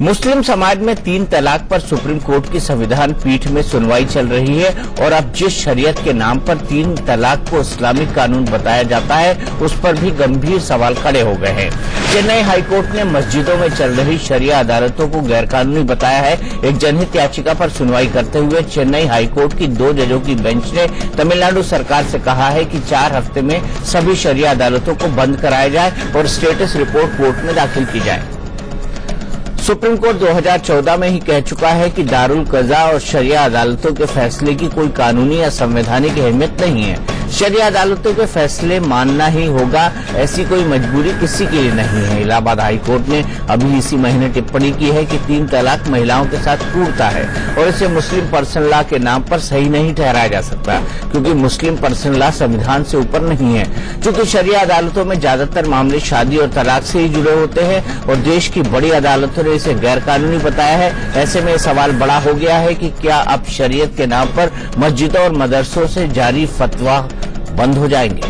मुस्लिम समाज में 3 तलाक पर सुप्रीम कोर्ट की संविधान पीठ में सुनवाई चल रही है और अब जिस शरीयत के नाम पर 3 तलाक को इस्लामिक कानून बताया जाता है उस पर भी गंभीर सवाल खड़े हो गए हैं। चेन्नई हाईकोर्ट ने मस्जिदों में चल रही शरिया अदालतों को गैरकानूनी बताया है। एक जनहित याचिका पर सुनवाई करते हुए चेन्नई हाईकोर्ट की 2 जजों की बेंच ने तमिलनाडु सरकार से कहा है कि 4 हफ्ते में सभी शरिया अदालतों को बंद कराया जाए और स्टेटस रिपोर्ट कोर्ट में दाखिल की जाए। सुप्रीम कोर्ट 2014 में ही कह चुका है कि दारुल कज़ा और शरिया अदालतों के फैसले की कोई कानूनी या संवैधानिक अहमियत नहीं है। शरिया अदालतों के फैसले मानना ही होगा, ऐसी कोई मजबूरी किसी के लिए नहीं है। इलाहाबाद हाई कोर्ट ने अभी इसी महीने टिप्पणी की है कि 3 तलाक महिलाओं के साथ क्रूरता है और इसे मुस्लिम पर्सनल लॉ के नाम पर सही नहीं ठहराया जा सकता, क्योंकि मुस्लिम पर्सनल लॉ संविधान से ऊपर नहीं है। चूंकि शरिया अदालतों में ज्यादातर मामले शादी और तलाक से ही जुड़े होते हैं और देश की बड़ी अदालतों ने इसे गैरकानूनी बताया है, ऐसे में सवाल बड़ा हो गया है कि क्या अब शरीयत के नाम पर मस्जिदों और मदरसों से जारी फतवा बंद हो जाएंगे।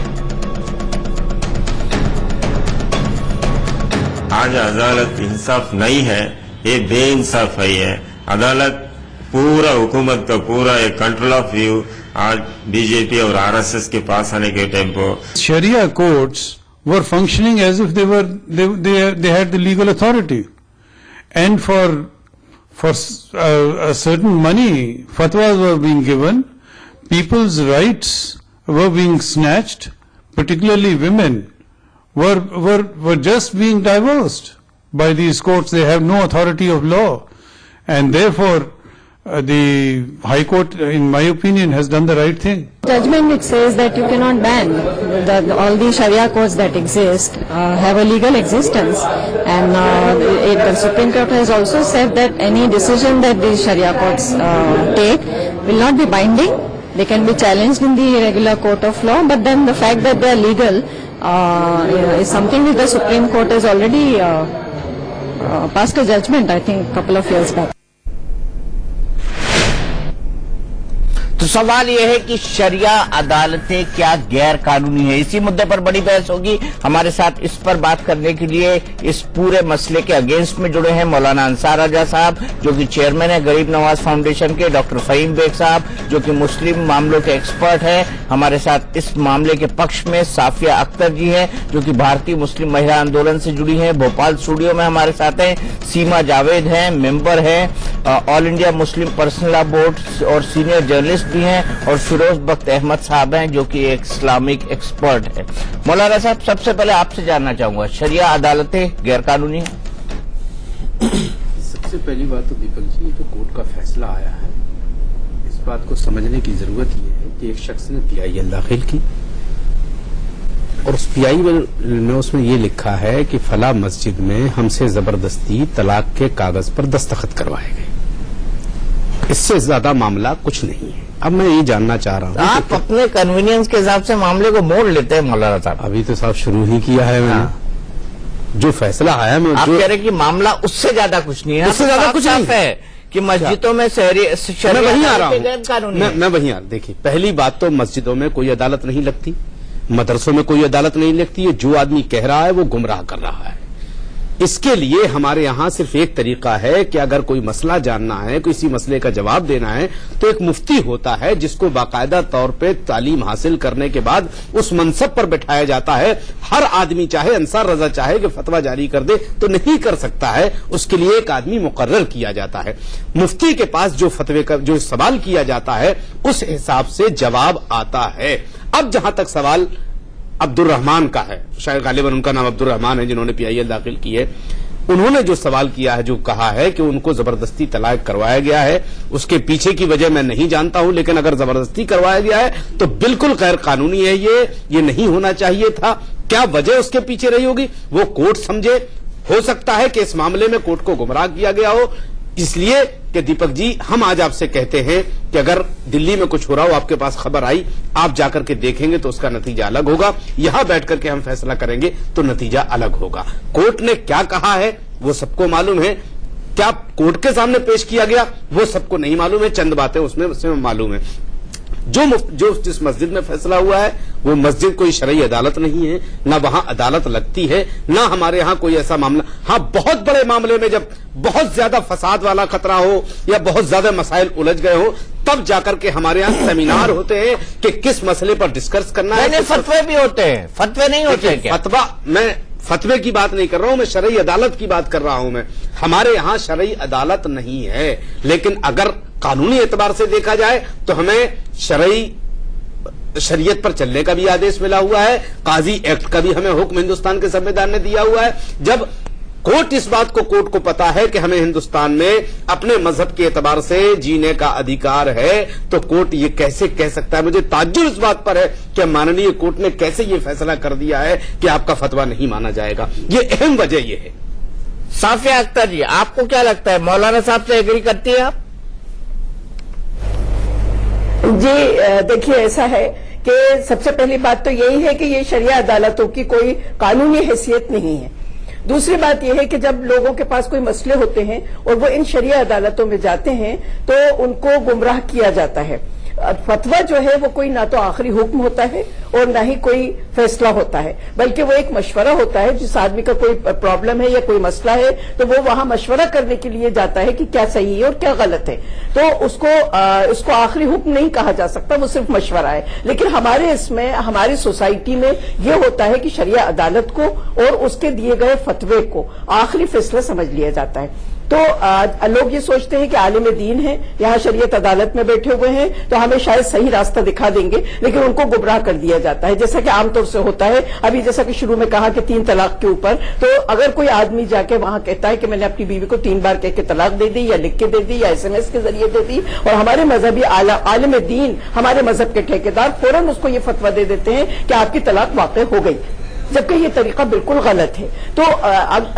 आज अदालत इंसाफ नहीं है, ये बेइंसाफ है। अदालत पूरा हुकूमत का पूरा एक कंट्रोल ऑफ व्यू आज बीजेपी और आरएसएस के पास आने के टाइम पर Sharia courts were functioning as if they had the legal authority, and for a certain money fatwas were being given, people's rights were being snatched, particularly women were just being divorced by these courts. They have no authority of law, and therefore the High Court, in my opinion, has done the right thing. Judgment, it says that you cannot ban all the Sharia courts that exist, have a legal existence, and the Supreme Court has also said that any decision that the Sharia courts take will not be binding. They can be challenged in the regular court of law, but then the fact that they are legal is something that the Supreme Court has already passed a judgment, I think, a couple of years back. तो सवाल यह है कि शरिया अदालतें क्या गैर कानूनी है। इसी मुद्दे पर बड़ी बहस होगी। हमारे साथ इस पर बात करने के लिए इस पूरे मसले के अगेंस्ट में जुड़े हैं मौलाना अंसार राजा साहब, जो कि चेयरमैन है गरीब नवाज फाउंडेशन के, डॉक्टर फहीम बेग साहब, जो कि मुस्लिम मामलों के एक्सपर्ट हैं। हमारे साथ इस मामले के पक्ष में साफिया अख्तर जी हैं, जो कि भारतीय मुस्लिम महिला आंदोलन से जुड़ी हैं। भोपाल स्टूडियो में हमारे साथ हैं सीमा जावेद हैं, मेंबर हैं all India Muslim personal law board और सीनियर जर्नलिस्ट भी हैं, और फिरोज बख्त अहमद साहब हैं, जो कि एक इस्लामिक एक्सपर्ट है। मौलाना साहब, सबसे पहले आपसे जानना चाहूंगा, शरिया अदालतें गैरकानूनी हैं? सबसे पहली बात तो दीपक जी, जो कोर्ट का फैसला आया है, इस बात को समझने की जरूरत यह है कि एक शख्स ने PIL दाखिल की और उस PIL में उसमें ये लिखा है कि फला मस्जिद में हमसे जबरदस्ती तलाक के कागज पर दस्तखत करवाए गए। इससे ज्यादा मामला कुछ नहीं है। अब मैं ये जानना चाह रहा हूँ, आप अपने कन्वीनियंस के हिसाब से मामले को मोड़ लेते हैं मौलाना साहब। अभी तो साहब शुरू ही किया है मैंने। जो फैसला आया मैं आप कह रहे कि मामला उससे ज्यादा कुछ नहीं है, उससे ज्यादा कुछ नहीं है कि मस्जिदों में मैं वहीं आ रहा हूँ, मैं वहीं आ रहा। देखिए, पहली बात तो मस्जिदों में कोई अदालत नहीं लगती, मदरसों में कोई अदालत नहीं लगती है। जो आदमी कह रहा है वो गुमराह कर रहा है। इसके लिए हमारे यहां सिर्फ एक तरीका है कि अगर कोई मसला जानना है, किसी मसले का जवाब देना है, तो एक मुफ्ती होता है जिसको बाकायदा तौर पे तालीम हासिल करने के बाद उस मनसब पर बैठाया जाता है। हर आदमी चाहे अंसार रजा चाहे कि फतवा जारी कर दे तो नहीं कर सकता है, उसके लिए एक आदमी मुकर्रर किया जाता है। मुफ्ती के पास जो फतवे का जो सवाल किया जाता है उस हिसाब से जवाब आता है। अब जहां तक सवाल अब्दुल रहमान का है, शायद गालिबन उनका नाम अब्दुल रहमान है, जिन्होंने PIL दाखिल की है, उन्होंने जो सवाल किया है, जो कहा है कि उनको जबरदस्ती तलाक करवाया गया है, उसके पीछे की वजह मैं नहीं जानता हूं, लेकिन अगर जबरदस्ती करवाया गया है तो बिल्कुल गैर कानूनी है। ये नहीं होना चाहिए था। क्या वजह उसके पीछे रही होगी वो कोर्ट समझे। हो सकता है कि इस मामले में कोर्ट को गुमराह किया गया हो, इसलिए कि दीपक जी, हम आज आपसे कहते हैं कि अगर दिल्ली में कुछ हो रहा हो, आपके पास खबर आई, आप जाकर के देखेंगे तो उसका नतीजा अलग होगा। यहां बैठ करके हम फैसला करेंगे तो नतीजा अलग होगा। कोर्ट ने क्या कहा है वो सबको मालूम है, क्या कोर्ट के सामने पेश किया गया वो सबको नहीं मालूम है, चंद बातें उसमें मालूम है। जो जिस मस्जिद में फैसला हुआ है وہ مسجد کوئی شرعی عدالت نہیں ہے، نہ وہاں عدالت لگتی ہے، نہ ہمارے ہاں کوئی ایسا معاملہ. ہاں بہت بڑے معاملے میں جب بہت زیادہ فساد والا خطرہ ہو یا بہت زیادہ مسائل الجھ گئے ہوں تب جا کر کے ہمارے ہاں سیمینار ہوتے ہیں کہ کس مسئلے پر ڈسکس کرنا ہے. فتوے بھی ہوتے ہیں، فتوے نہیں ہوتے کیا؟ فتوا، میں فتوے کی بات نہیں کر رہا ہوں، میں شرعی عدالت کی بات کر رہا ہوں. میں ہمارے یہاں شرعی عدالت نہیں ہے، لیکن اگر قانونی اعتبار سے دیکھا جائے تو ہمیں شریعت پر چلنے کا بھی آدیش ملا ہوا ہے، قاضی ایکٹ کا بھی ہمیں حکم ہندوستان کے سنویدھان نے دیا ہوا ہے. جب کورٹ اس بات کو کورٹ کو پتا ہے کہ ہمیں ہندوستان میں اپنے مذہب کے اعتبار سے جینے کا ادھیکار ہے تو کورٹ یہ کیسے کہہ سکتا ہے؟ مجھے تعجب اس بات پر ہے کہ ماننی کورٹ نے کیسے یہ فیصلہ کر دیا ہے کہ آپ کا فتویٰ نہیں مانا جائے گا. یہ اہم وجہ یہ ہے. صافیہ اختر جی، آپ کو کیا لگتا ہے؟ مولانا صاحب سے ایگری کرتی ہیں آپ؟ جی دیکھیے، ایسا ہے کہ سب سے پہلی بات تو یہی ہے کہ یہ شرعیہ عدالتوں کی کوئی قانونی حیثیت نہیں ہے. دوسری بات یہ ہے کہ جب لوگوں کے پاس کوئی مسئلے ہوتے ہیں اور وہ ان شرعیہ عدالتوں میں جاتے ہیں تو ان کو گمراہ کیا جاتا ہے. فتویٰ جو ہے وہ کوئی نہ تو آخری حکم ہوتا ہے اور نہ ہی کوئی فیصلہ ہوتا ہے، بلکہ وہ ایک مشورہ ہوتا ہے. جس آدمی کا کوئی پرابلم ہے یا کوئی مسئلہ ہے تو وہ وہاں مشورہ کرنے کے لیے جاتا ہے کہ کیا صحیح ہے اور کیا غلط ہے. تو اس کو آخری حکم نہیں کہا جا سکتا، وہ صرف مشورہ ہے. لیکن ہمارے اس میں، ہماری سوسائٹی میں یہ ہوتا ہے کہ شرعیہ عدالت کو اور اس کے دیے گئے فتوے کو آخری فیصلہ سمجھ لیا جاتا ہے. تو لوگ یہ سوچتے ہیں کہ عالم دین ہیں، یہاں شریعت عدالت میں بیٹھے ہوئے ہیں تو ہمیں شاید صحیح راستہ دکھا دیں گے، لیکن ان کو گمراہ کر دیا جاتا ہے جیسا کہ عام طور سے ہوتا ہے. ابھی جیسا کہ شروع میں کہا کہ 3 طلاق کے اوپر، تو اگر کوئی آدمی جا کے وہاں کہتا ہے کہ میں نے اپنی بیوی کو 3 بار کہہ کے طلاق دے دی یا لکھ کے دے دی یا SMS کے ذریعے دے دی، اور ہمارے مذہبی عالم دین، ہمارے مذہب کے ٹھیکیدار فوراً اس کو یہ فتویٰ دے دیتے ہیں کہ آپ کی طلاق واقع ہو گئی، جبکہ یہ طریقہ بالکل غلط ہے. تو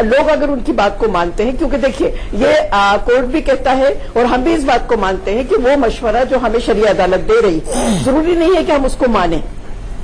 لوگ اگر ان کی بات کو مانتے ہیں، کیونکہ دیکھیے یہ کورٹ بھی کہتا ہے اور ہم بھی اس بات کو مانتے ہیں کہ وہ مشورہ جو ہمیں شرعیہ عدالت دے رہی، ضروری نہیں ہے کہ ہم اس کو مانیں.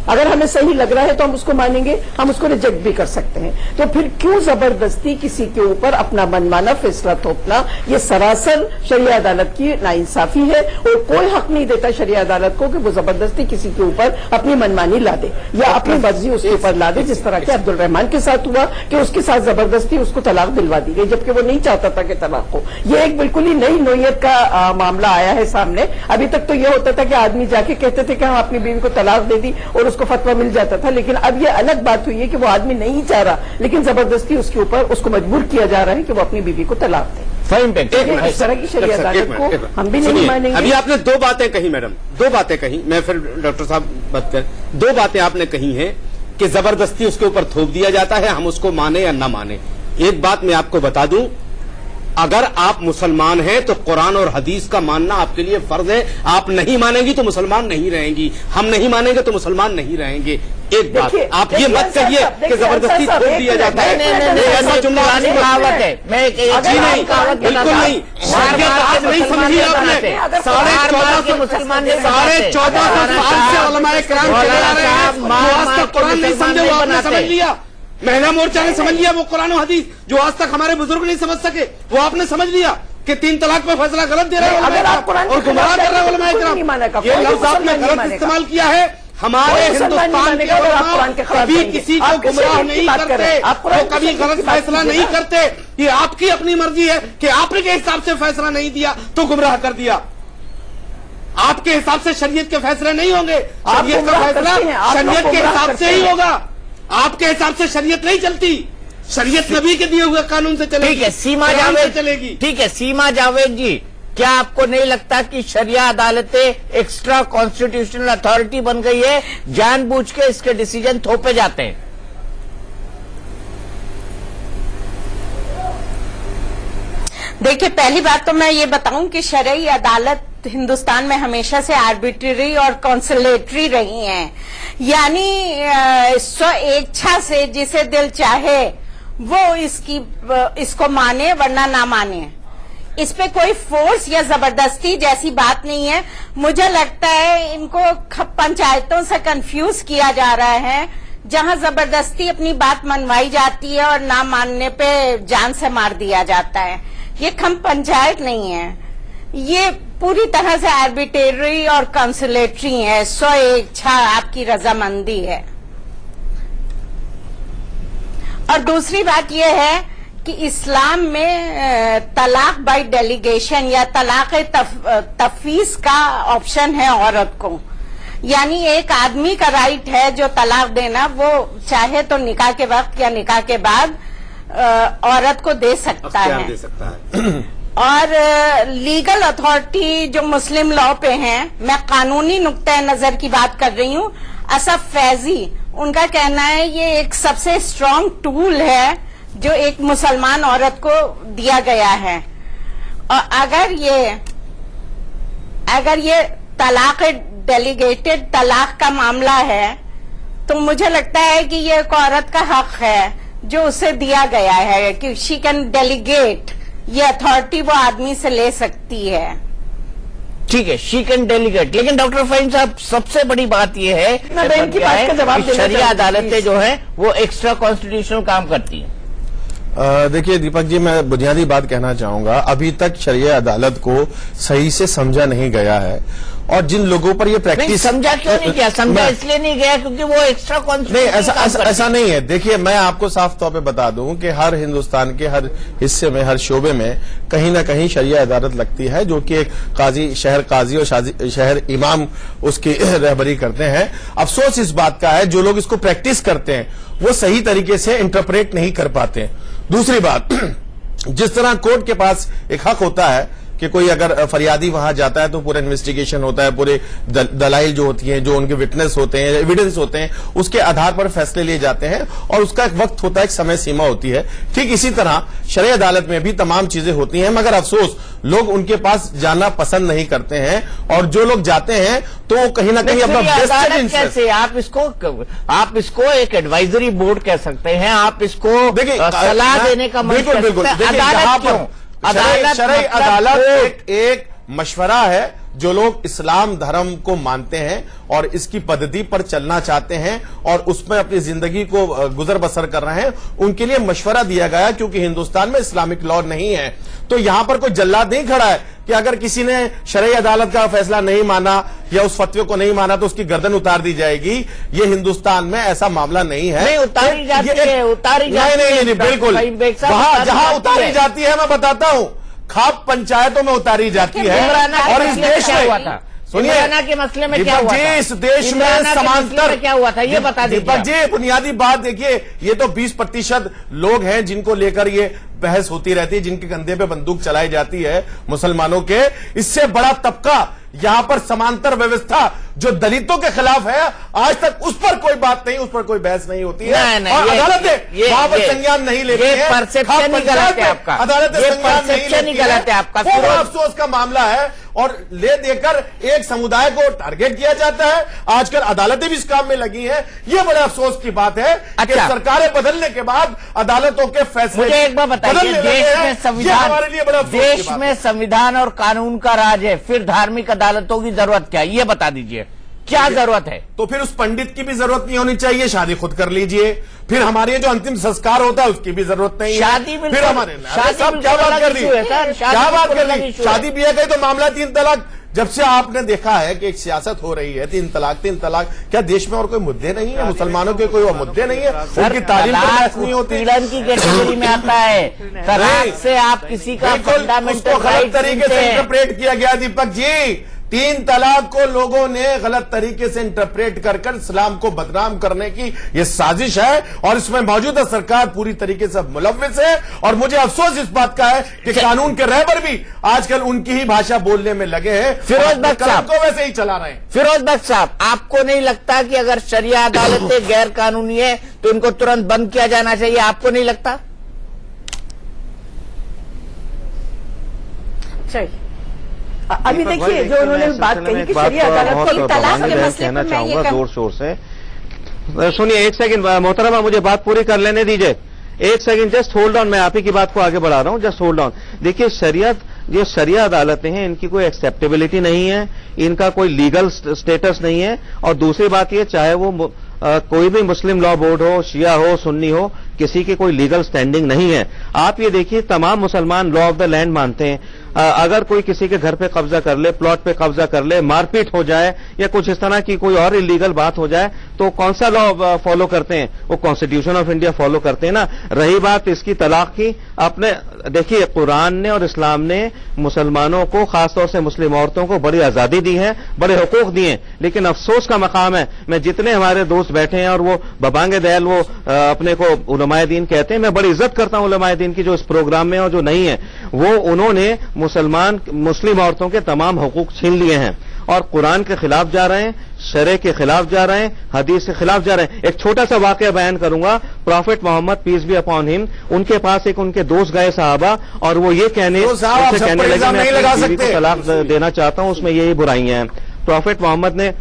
اگر ہمیں صحیح لگ رہا ہے تو ہم اس کو مانیں گے، ہم اس کو ریجیکٹ بھی کر سکتے ہیں. تو پھر کیوں زبردستی کسی کے اوپر اپنا منمانا فیصلہ تھوپنا؟ یہ سراسر شرعیہ عدالت کی ناانصافی ہے اور کوئی حق نہیں دیتا شرعیہ عدالت کو کہ وہ زبردستی کسی کے اوپر اپنی منمانی لا دے یا اپنی مرضی اس کے اوپر لا دے، جس طرح کہ عبد الرحمان کے ساتھ ہوا کہ اس کے ساتھ زبردستی اس کو طلاق دلوا دی گئی جبکہ وہ نہیں چاہتا تھا کہ طلاق ہو. یہ ایک بالکل ہی نئی نوعیت کا معاملہ آیا ہے سامنے. ابھی تک تو یہ ہوتا تھا کہ آدمی جا کے کہتے تھے کہ ہم اپنی بیوی کو طلاق دے دی اور اس کو فتویٰ مل جاتا تھا، لیکن اب یہ الگ بات ہوئی ہے کہ وہ آدمی نہیں چاہ رہا لیکن زبردستی اس کے اوپر اس کو مجبور کیا جا رہا ہے کہ وہ اپنی بیوی کو طلاق دے. اس طرح کی شرعیہ عدالت کو ہم بھی نہیں مانیں گے. ابھی آپ نے 2 باتیں کہی میڈم، 2 باتیں کہی، میں پھر ڈاکٹر صاحب بات کر. 2 باتیں آپ نے کہی ہیں کہ زبردستی اس کے اوپر تھوپ دیا جاتا ہے، ہم اس کو مانیں یا نہ مانیں. ایک بات میں آپ کو بتا دوں، اگر آپ مسلمان ہیں تو قرآن اور حدیث کا ماننا آپ کے لیے فرض ہے. آپ نہیں مانیں گی تو مسلمان نہیں رہیں گی، ہم نہیں مانیں گے تو مسلمان نہیں رہیں گے. ایک بات آپ یہ مت کہیے کہ زبردستی تھوپ دیا جاتا ہے. ایسا جملہ کہاوت ہے، میں بالکل نہیں. آج نہیں سمجھی آپ نے. 1450 سال سے علماء کرام چلے آ رہے ہیں، آج تک قرآن نہیں سمجھے، وہ آپ نے سمجھ لیا. مہلا مورچہ نے سمجھ لیا وہ قرآن و حدیث جو آج تک ہمارے بزرگ نہیں سمجھ سکے، وہ آپ نے سمجھ لیا کہ 3 طلاق پہ فیصلہ غلط دے رہے ہیں اور گمراہ کر رہے ہیں علماء کرام. یہ لفظ آپ نے غلط استعمال کیا ہے. ہمارے ہندوستان کے علماء کبھی کسی کو گمراہ نہیں کرتے، وہ کبھی غلط فیصلہ نہیں کرتے. یہ آپ کی اپنی مرضی ہے کہ آپ نے کے حساب سے فیصلہ نہیں دیا تو گمراہ کر دیا. آپ کے حساب سے شریعت کے فیصلے نہیں ہوں گے، شریعت کا فیصلہ شریعت کے حساب سے ہی ہوگا. آپ کے حساب سے شریعت نہیں چلتی، شریعت نبی کے دیے ہوئے قانون سے چلے گی. ٹھیک ہے سیما جاوید چلے گی. ٹھیک ہے سیما جاوید جی، کیا آپ کو نہیں لگتا کہ شرعیہ عدالتیں ایکسٹرا کانسٹیٹیوشنل اتھارٹی بن گئی ہے، جان بوجھ کے اس کے ڈیسیجن تھوپے جاتے ہیں؟ دیکھیں، پہلی بات تو میں یہ بتاؤں کہ شرعی عدالت ہندوستان میں ہمیشہ سے آربیٹری اور کانسلیٹری رہی ہیں، یعنی اچھا سے جسے دل چاہے وہ اس کو مانے ورنہ نہ مانے. اس پہ کوئی فورس یا زبردستی جیسی بات نہیں ہے. مجھے لگتا ہے ان کو پنچایتوں سے کنفیوز کیا جا رہا ہے، جہاں زبردستی اپنی بات منوائی جاتی ہے اور نہ ماننے پہ جان سے مار دیا جاتا ہے. یہ کھم پنچایت نہیں ہے. یہ پوری طرح سے آربیٹری اور کنسلیٹری ہے. 101 آپ کی رضامندی ہے. اور دوسری بات یہ ہے کہ اسلام میں طلاق بائی ڈیلیگیشن یا طلاق تفویض کا آپشن ہے عورت کو. یعنی ایک آدمی کا رائٹ ہے جو طلاق دینا، وہ چاہے تو نکاح کے وقت یا نکاح کے بعد عورت کو دے سکتا ہے. اور لیگل اتھارٹی جو مسلم لا پہ ہیں، میں قانونی نقطۂ نظر کی بات کر رہی ہوں، اسف فیضی ان کا کہنا ہے یہ ایک سب سے اسٹرانگ ٹول ہے جو ایک مسلمان عورت کو دیا گیا ہے. اور اگر یہ طلاق ڈیلیگیٹڈ طلاق کا معاملہ ہے تو مجھے لگتا ہے کہ یہ ایک عورت کا حق ہے جو اسے دیا گیا ہے کہ شی کین ڈیلیگیٹ. یہ اتھارٹی وہ آدمی سے لے سکتی ہے. ٹھیک ہے، شی کین ڈیلیگیٹ. لیکن ڈاکٹر فہیم صاحب سب سے بڑی بات یہ ہے کہ شرعیہ عدالتیں جو ہیں وہ ایکسٹرا کانسٹیٹیوشنل کام کرتی ہیں. دیکھیے دیپک جی، میں بنیادی بات کہنا چاہوں گا، ابھی تک شرعیہ عدالت کو صحیح سے سمجھا نہیں گیا ہے. اور جن لوگوں پر یہ پریکٹس سمجھا کیوں نہیں کیا؟ سمجھا اس لیے نہیں گیا کیونکہ وہ ایکسٹرا کانسٹیٹیوشنل ایسا نہیں ہے. دیکھیے میں آپ کو صاف طور پہ بتا دوں کہ ہر ہندوستان کے ہر حصے میں، ہر شعبے میں کہیں نہ کہیں شرعیہ عدالت لگتی ہے جو کہ ایک قاضی اور شہر امام اس کی رہبری کرتے ہیں. افسوس اس بات کا ہے جو لوگ اس کو پریکٹس کرتے ہیں وہ صحیح طریقے سے انٹرپریٹ نہیں کر پاتے. دوسری بات، جس طرح کورٹ کے پاس ایک حق ہوتا ہے کہ کوئی اگر فریادی وہاں جاتا ہے تو پورا انویسٹیگیشن ہوتا ہے، پورے دلائل جو ہوتی ہیں، جو ان کے وٹنس ہوتے ہیں، ایویڈنس ہوتے ہیں، اس کے آدھار پر فیصلے لیے جاتے ہیں اور اس کا ایک وقت ہوتا ہے، ایک سمے سیما ہوتی ہے. ٹھیک اسی طرح شرعی عدالت میں بھی تمام چیزیں ہوتی ہیں، مگر افسوس لوگ ان کے پاس جانا پسند نہیں کرتے ہیں. اور جو لوگ جاتے ہیں تو وہ کہیں نہ کہیں اپنا کیسے آپ اس کو ایک ایڈوائزری بورڈ کہہ سکتے ہیں، آپ اس کو صلاح دینے کا بالکل شرعی عدالت ایک مشورہ ہے. جو لوگ اسلام دھرم کو مانتے ہیں اور اس کی پدھتی پر چلنا چاہتے ہیں اور اس میں اپنی زندگی کو گزر بسر کر رہے ہیں، ان کے لیے مشورہ دیا گیا. کیونکہ ہندوستان میں اسلامک لا نہیں ہے تو یہاں پر کوئی جلاد نہیں کھڑا ہے کہ اگر کسی نے شرعی عدالت کا فیصلہ نہیں مانا یا اس فتوے کو نہیں مانا تو اس کی گردن اتار دی جائے گی. یہ ہندوستان میں ایسا معاملہ نہیں ہے. نہیں بالکل. وہاں جہاں اتاری جاتی ہے میں بتاتا ہوں، کھاپ پنچایتوں میں اتاری جاتی ہے. اور اس دیش میں سنیے کے مسئلے میں کیا ہوا تھا؟ اس دیش میں سمانتر کیا ہوا تھا یہ بتا دیجیے. جی بنیادی بات دیکھیے، یہ تو 20% لوگ ہیں جن کو لے کر یہ بحث ہوتی رہتی ہے، جن کے کندھے پہ بندوق چلائی جاتی ہے مسلمانوں کے. اس سے بڑا طبقہ یہاں پر سمانتر ویوستھا جو دلتوں کے خلاف ہے، آج تک اس پر کوئی بات نہیں، اس پر کوئی بحث نہیں ہوتی ہے. اور عدالتیں وہاں پر سنجان نہیں لیتی ہیں. پرسپشن ہی غلط ہے آپ کا. عدالتیں سنجان نہیں لیتی ہیں. پورا افسوس کا معاملہ ہے اور لے دے کر ایک سمودائے کو ٹارگیٹ کیا جاتا ہے. آج کل عدالتیں بھی اس کام میں لگی ہیں. یہ بڑے افسوس کی بات ہے کہ سرکاریں بدلنے کے بعد عدالتوں کے فیصلے مجھے ایک بار بتائیے، دیش میں سنویدھان اور قانون کا راج ہے، پھر دھارمک عدالتوں کی ضرورت کیا؟ یہ بتا دیجئے کیا ضرورت ہے؟ تو پھر اس پنڈت کی بھی ضرورت نہیں ہونی چاہیے، شادی خود کر لیجئے. پھر ہمارے جو انتم سنسکار ہوتا ہے اس کی بھی ضرورت نہیں ہے. شادی پھر ہمارے کیا بات کر لی؟ شادی بھی ہے کہ تو معاملہ 3 طلاق. جب سے آپ نے دیکھا ہے کہ ایک سیاست ہو رہی ہے 3 طلاق، کیا دیش میں اور کوئی مدعے نہیں ہے؟ مسلمانوں کے کوئی مدعے نہیں ہے؟ ان کی تعلیم پر بحث نہیں ہوتی. پیڑن کی کیٹیگری میں آتا ہے. طلاق سے آپ کسی کا فنڈامنٹل غلط طریقے سے انٹرپریٹ کیا گیا دیپک جی. 3 طلاق کو لوگوں نے غلط طریقے سے انٹرپریٹ کر اسلام کو بدنام کرنے کی یہ سازش ہے اور اس میں موجودہ سرکار پوری طریقے سے ملوث ہے. اور مجھے افسوس اس بات کا ہے کہ قانون کے رہبر بھی آج کل ان کی ہی بھاشا بولنے میں لگے ہیں. فیروز بخش صاحب کو ویسے ہی چلا رہے ہیں. فیروز بخش صاحب، آپ کو نہیں لگتا کہ اگر شرعیہ عدالتیں غیر قانونی ہے تو ان کو ترنت بند کیا جانا چاہیے؟ آپ کو نہیں لگتا؟ ابھی دیکھیے جو انہوں نے بات کہی کہ شرعیہ عدالت کو طلاق کے مسئلے کہنا چاہوں گا زور شور سے. سنیے ایک سیکنڈ محترمہ، مجھے بات پوری کر لینے دیجئے. ایک سیکنڈ جسٹ ہولڈ آن. میں آپ ہی کی بات کو آگے بڑھا رہا ہوں، جسٹ ہولڈ آن. دیکھیے جو شرعیہ عدالتیں ہیں ان کی کوئی ایکسیپٹیبلٹی نہیں ہے، ان کا کوئی لیگل سٹیٹس نہیں ہے. اور دوسری بات یہ، چاہے وہ کوئی بھی مسلم لا بورڈ ہو، شیعہ ہو، سنی ہو، کسی کی کوئی لیگل سٹینڈنگ نہیں ہے. آپ یہ دیکھیے تمام مسلمان لا آف دا لینڈ مانتے ہیں. अगर कोई किसी के घर पे कब्जा कर ले, प्लॉट पे कब्जा कर ले, मारपीट हो जाए या कुछ इस तरह की कोई और इलीगल बात हो जाए, तो कौन सा लॉ फॉलो करते हैं? वो कॉन्स्टिट्यूशन ऑफ इंडिया फॉलो करते हैं ना। रही बात इसकी तलाक की, अपने देखिए कुरान ने और इस्लाम ने मुसलमानों को, खासतौर से मुस्लिम औरतों को बड़ी आजादी दी है, बड़े हुकूक दिए, लेकिन अफसोस का मकाम है, मैं जितने हमारे दोस्त बैठे हैं और वो बबांगे दयाल वो अपने को उलमाए दीन कहते हैं, मैं बड़ी इज्जत करता हूं उलमाए दीन की जो इस प्रोग्राम में और जो नहीं है, वो उन्होंने मुस्लिम औरतों के तमाम हुकूक छीन लिए हैं और कुरान के खिलाफ जा रहे हैं, शरे के खिलाफ जा रहे हैं, हदीस के खिलाफ जा रहे हैं। एक छोटा सा वाकया बयान करूंगा। Prophet Mohammad peace be upon him, उनके पास एक उनके दोस्त गए साहबा और वो ये कहने लगे मैं अपनी बीवी को तलाक देना चाहता हूं, उसमें यही बुराइयां हैं। प्रॉफिट मोहम्मद ने,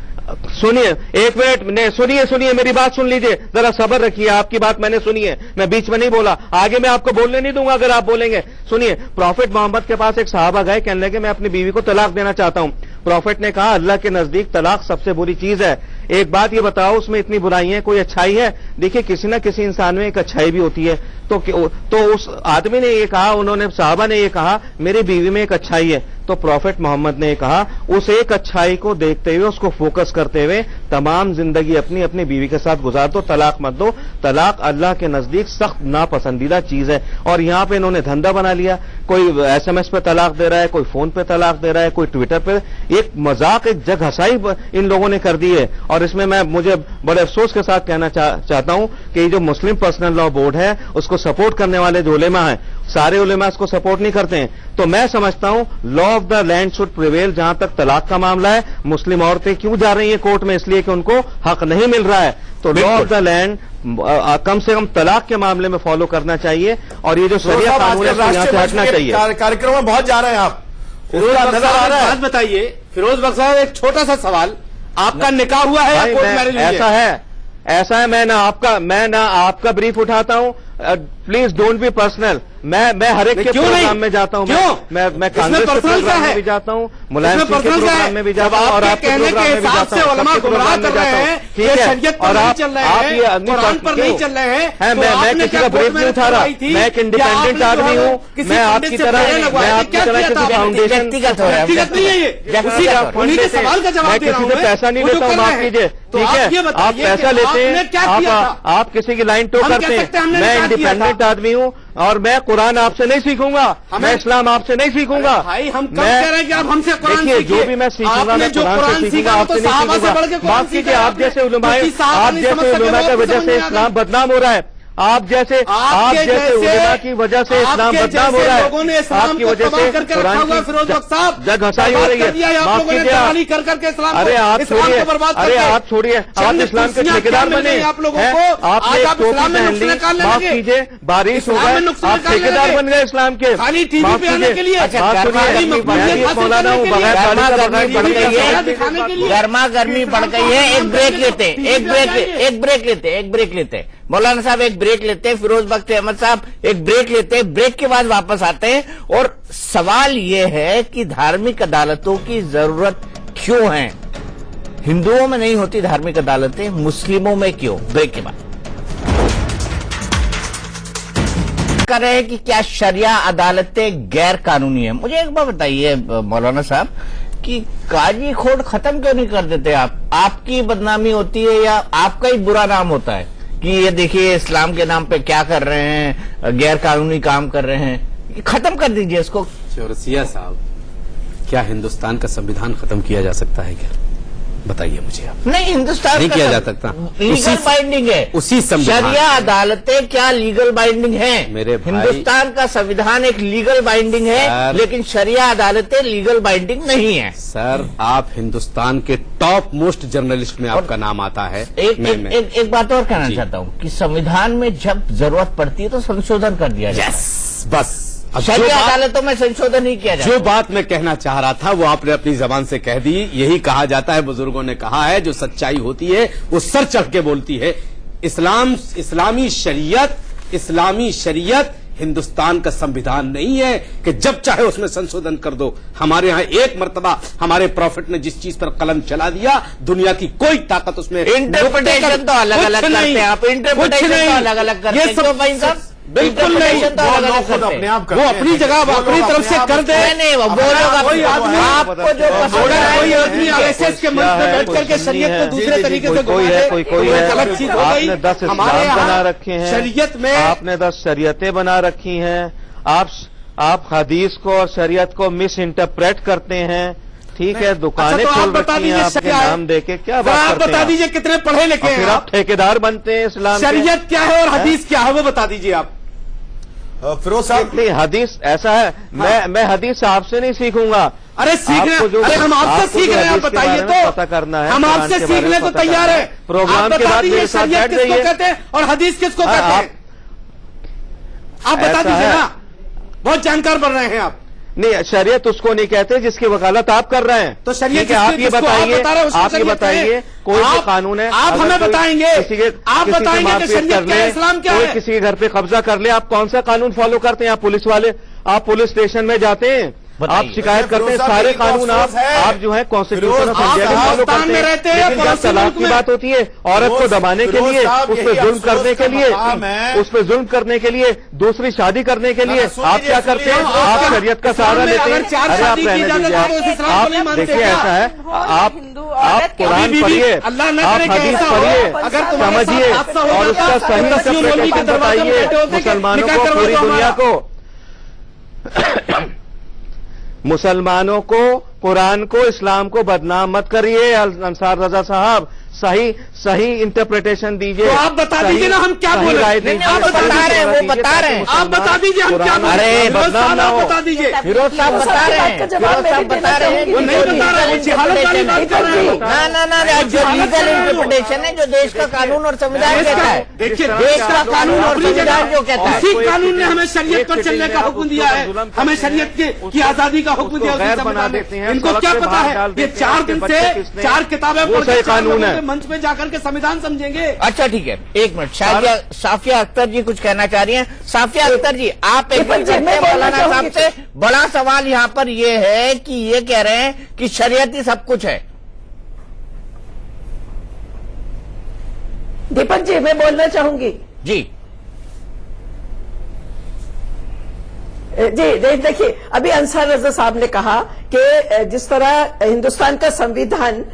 सुनिए एक मिनट, सुनिए मेरी बात सुन लीजिए, जरा सब्र रखिए, आपकी बात मैंने सुनी है, मैं बीच में नहीं बोला, आगे मैं आपको बोलने नहीं दूंगा अगर आप बोलेंगे। सुनिए, प्रॉफिट मोहम्मद के पास एक सहाबा गए, कहने लगे मैं अपनी बीवी को तलाक देना चाहता हूं। प्रॉफिट ने कहा अल्लाह के नजदीक तलाक सबसे बुरी चीज है, एक बात ये बताओ उसमें इतनी बुराई है, कोई अच्छाई है? देखिए किसी न किसी इंसान में एक अच्छाई भी होती है, तो उस आदमी ने ये कहा, उन्होंने साहबा ने ये कहा मेरी बीवी में एक अच्छाई है, तो प्रॉफिट मोहम्मद ने कहा उस एक अच्छाई को देखते हुए, उसको फोकस करते हुए तमाम जिंदगी अपनी अपनी बीवी के साथ गुजार दो, तलाक मत दो। तलाक अल्लाह के नजदीक सख्त नापसंदीदा चीज है और यहां पे इन्होंने धंधा बना लिया, कोई एसएमएस पे तलाक दे रहा है, कोई फोन पे तलाक दे रहा है, कोई ट्विटर पे, एक मजाक, एक जग हंसाई इन लोगों ने कर दी है। और इसमें मैं मुझे बड़े अफसोस के साथ कहना चाहता हूं कि ये जो मुस्लिम पर्सनल लॉ बोर्ड है उसको सपोर्ट करने वाले जो उलेमा हैं, सारे उलेमा इसको सपोर्ट नहीं करते हैं। तो मैं समझता हूं law of the land should prevail. जहां तक तलाक का मामला है, मुस्लिम औरतें क्यों जा रही हैं कोर्ट में? इसलिए कि उनको हक नहीं मिल रहा है। तो लॉ ऑफ द लैंड कम से कम तलाक के मामले में फॉलो करना चाहिए और ये जो शरिया कानून है यहां से हटना चाहिए। कार्यक्रम में बहुत जा रहे हैं आप, नजर आ रहा है। बात बताइए फिरोज बख्श साहब, एक छोटा सा सवाल, आपका निकाह हुआ है या कोर्ट मैरिज हुई है? ऐसा है, मैं ना आपका ब्रीफ उठाता हूं, प्लीज डोंट बी पर्सनल। मैं हर एक के प्रोग्राम में जाता हूं, मैं कांग्रेस के प्रोग्राम में भी जाता हूं, मुलायम सिंह के प्रोग्राम में भी जाता हूं और आपके प्रोग्राम में भी जाता हूं, सबके प्रोग्राम में जाता हूं, ठीक है। और आप ये कुरान पर नहीं चल रहे हैं, मैं किसी का ब्रेक नहीं उठा रहा, मैं एक इंडिपेंडेंट आदमी हूं, मैं आपकी तरह किसी फाउंडेशन मैं किसी से पैसा नहीं लेता हूं, माफ कीजिए, ठीक है। आप पैसा लेते हैं, आप किसी की लाइन टो करते हैं, मैं इंडिपेंडेंट आदमी हूं और मैं कुरान आपसे नहीं सीखूंगा, मैं इस्लाम आपसे नहीं सीखूंगा। भाई हम कब कह रहे हैं कि आप हमसे कुरान देखिए, जो भी मैं सीखूंगा मैं कुरान से सीखूंगा, आपसे नहीं सीखूंगा। माफ कीजिए, आप जैसे उलमाए की वजह से इस्लाम बदनाम हो रहा है, आप जैसे उलेमा की वजह से इस्लाम बदनाम हो रहा है, आपकी वजह से कुरान की जग हंसाई हो रही है। माफ कीजिए, अरे आप छोड़िए, आप इस्लाम के ठेकेदार बने हैं, आपने टोपी पहन ली, माफ कीजिए, बारिश हो गए, आप ठेकेदार बन गए इस्लाम के। माफ कीजिए, मौलाना हूँ, गर्मा गर्मी बढ़ गई है। एक ब्रेक लेते मौलाना साहब, एक ब्रेक लेते हैं। फिरोज बख्श अहमद साहब एक ब्रेक लेते हैं, ब्रेक के बाद वापस आते हैं। और सवाल ये है कि धार्मिक अदालतों की जरूरत क्यों है? हिंदुओं में नहीं होती धार्मिक अदालतें, मुस्लिमों में क्यों? ब्रेक के बाद कर रहे हैं कि क्या शरिया अदालतें गैर कानूनी है? मुझे एक बात बताइए मौलाना साहब कि काजी खोट खत्म क्यों नहीं कर देते आप? आपकी बदनामी होती है या आपका ही बुरा नाम होता है कि ये देखिए इस्लाम के नाम पे क्या कर रहे हैं, गैर कानूनी काम कर रहे हैं? खत्म कर दीजिए इसको। चौरसिया साहब, क्या हिंदुस्तान का संविधान खत्म किया जा सकता है क्या? बताइए मुझे आप। नहीं, हिंदुस्तान नहीं किया जा सकता, लीगल बाइंडिंग है उसी संविधान। शरिया अदालतें क्या लीगल बाइंडिंग है? मेरे भाई, हिंदुस्तान का संविधान एक लीगल बाइंडिंग है, लेकिन शरिया अदालतें लीगल बाइंडिंग नहीं है। सर, आप हिंदुस्तान के टॉप मोस्ट जर्नलिस्ट में आपका नाम आता है। एक बात और कहना चाहता हूँ कि संविधान में जब जरूरत पड़ती है तो संशोधन कर दिया जाए, बस। शरिया अदालतों में संशोधन नहीं किया जाए। जो बात मैं कहना चाह रहा था वो आपने अपनी जबान से कह दी। यही कहा जाता है, बुजुर्गों ने कहा है, जो सच्चाई होती है वो सर चढ़ के बोलती है। इस्लामी शरीयत हिंदुस्तान का संविधान नहीं है कि जब चाहे उसमें संशोधन कर दो। हमारे यहाँ एक मर्तबा हमारे प्रॉफिट ने जिस चीज पर कलम चला दिया, दुनिया की कोई ताकत उसमें इंटरप्रिटेशन तो अलग अलग करते हैं आप, इंटरप्रिटेशन तो अलग अलग करते हैं। बिल्कुल नहीं, Interpretation तो वो अलग-अलग लोग खुद करते हैं। अपने आप वो करते हैं। अपनी जगह वो अपनी लोग तरफ अपने से आप कर दे। नहीं, वो लोग कोई आदमी आपको जो पसंद अगर है कोई आदमी आरएसएस के मंच पे बैठ करके शरीयत को दूसरे तरीके से कोई है, कोई तो है, एक अलग चीज हो गई। आपने 10 हमारे इस्लाम बना यहाँ रखे हैं, शरीयत में आपने 10 शरीयतें बना रखी हैं, आप हदीस को और शरीयत को मिस इंटरप्रेट करते हैं, ठीक है, दुकानें अच्छा, तो आप खोल बता रखी हैं दीजिए आपके क्या है? नाम देके, क्या जरा बात आप करते बता हैं आप? दीजिए कितने पढ़े लिखे और हैं फिर आप ठेकेदार बनते हैं इस्लाम के? शरीयत क्या है और हदीस क्या है वो बता दीजिए आप। फिरोज साहब, नहीं, हदीस ऐसा है, मैं हदीस आपसे नहीं सीखूंगा। अरे सीख रहे आपको जो- अरे हम आपसे आपको सीख जो रहे हैं, आप हदीस के बताइए बारे में तो पता करना है, हम कुरान आपसे के बारे सीखने में को पता तैयार करना है। है। प्रोग्राम आप के बता बाद दीजिए मेरे साथ शरीयत बैठ किसको जाइए। कहते हैं और हदीस किसको हाँ, कहते हैं, आप बता ऐसा दीजिए है। ना, बहुत जानकार बन रहे हैं आप। नहीं, शरीयत उसको नहीं कहते जिसकी वकालत आप कर रहे हैं। तो शरीयत ठीक है, आप ये जिसको आप बताइए, बता रहे हो उसको आप ये शरीयत बताइए, है। कोई भी आप- कानून है, आप अगर हमें कोई बताएंगे, आप बताएंगे कि शरीयत क्या है, इस्लाम क्या कोई है। किसी के घर पे कब्जा कर ले, आप कौन सा कानून फॉलो करते हैं? आप पुलिस वाले, आप पुलिस स्टेशन में जाते हैं, बताइए। आप शिकायत करते हैं, फिरोज साहब, सारे यही तो कानून अफसोस है। आप जो है कॉन्स्टिट्यूशन फिरोज, ऑफ आप इंडिया के फॉलो हिंदुस्तान करते में हैं। रहते हैं या लेकिन जब पड़ोसी तलाक मुल्क की में? बात होती है, औरत को दबाने के फिरोज लिए, साहब, उस पर यही जुल्म करने अफसोस के का लिए, मकाम है। उस पर जुल्म करने के लिए, दूसरी शादी करने के लिए सुनिए, आप क्या करते हैं? सुनिए, आप आप शरीयत का सहारा इस्लाम में लेते हैं। अगर चार अरे आप शादी की रहने इजाजत दीजिए, है तो उस इस्लाम को नहीं आप मानते देखिए क्या? ऐसा है, आप हिंदू आप औरत कुरान कभी भी पढ़िए, अल्लाह न आप करे कि हदीस ऐसा हो, पढ़िए, अगर तुम्हारे साथ समझिए हादसा हो और जाता, उसका सही तो दसियों मौलवी के इंटरप्रिटेशन दरवाजे में बताइए बैठे होते कि मुसलमानों निकाह को, करवा पूरी दो दुनिया हमारा। को, मुसलमानों को, कुरान को, इस्लाम को बदनाम मत करिए। अंसार रजा साहब, सही इंटरप्रिटेशन दीजिए। तो आप बता दीजिए ना हम क्या सही बोले। राय नहीं, दीजिए, आप बता सही रहे हैं, वो दीजिए, बता ताकि रहे हैं। आप बता दीजिए हम क्या कुरान- बोले। अरे, फिरोज बदनाम साहब, ना आप हो। बता दीजिए। फिरोज साहब बता रहे हैं, आपका जवाब फिरोज साहब मैं भी बता रहे हैं देना कि नहीं जो बता रहे, वो लीगल जिहालत वाली बात कर रहे हैं। जो लीगल इंटरप्रिटेशन है, जो देश का कानून और संविधान देश कहता का- है, देखिए, देश का कानून और अपनी जगह संविधान जो कहता है। उसी कानून ने हमें शरीयत पर चलने का हुक्म दिया है, हमें शरीयत की आजादी का हुक्म दिया उसी संविधान ने। इनको क्या पता है, ये 4 दिन से 4 किताबें वो पढ़ के सही 4 कानून लोगों है। के मंच में जाकर के संविधान समझेंगे। अच्छा ठीक है, एक मिनट, साफिया अख्तर जी कुछ कहना चाह रही हैं। साफिया अख्तर जी, आप एक मैं करते हैं बोलना मौलाना साहब चाहूंगी। से। बड़ा सवाल यहाँ पर ये है कि ये कह रहे हैं कि शरीयत ही सब कुछ है। दीपक जी, मैं बोलना चाहूंगी। जी जी देखिए, अभी अंसार रजा साहब ने कहा कि जिस तरह हिंदुस्तान का संविधान,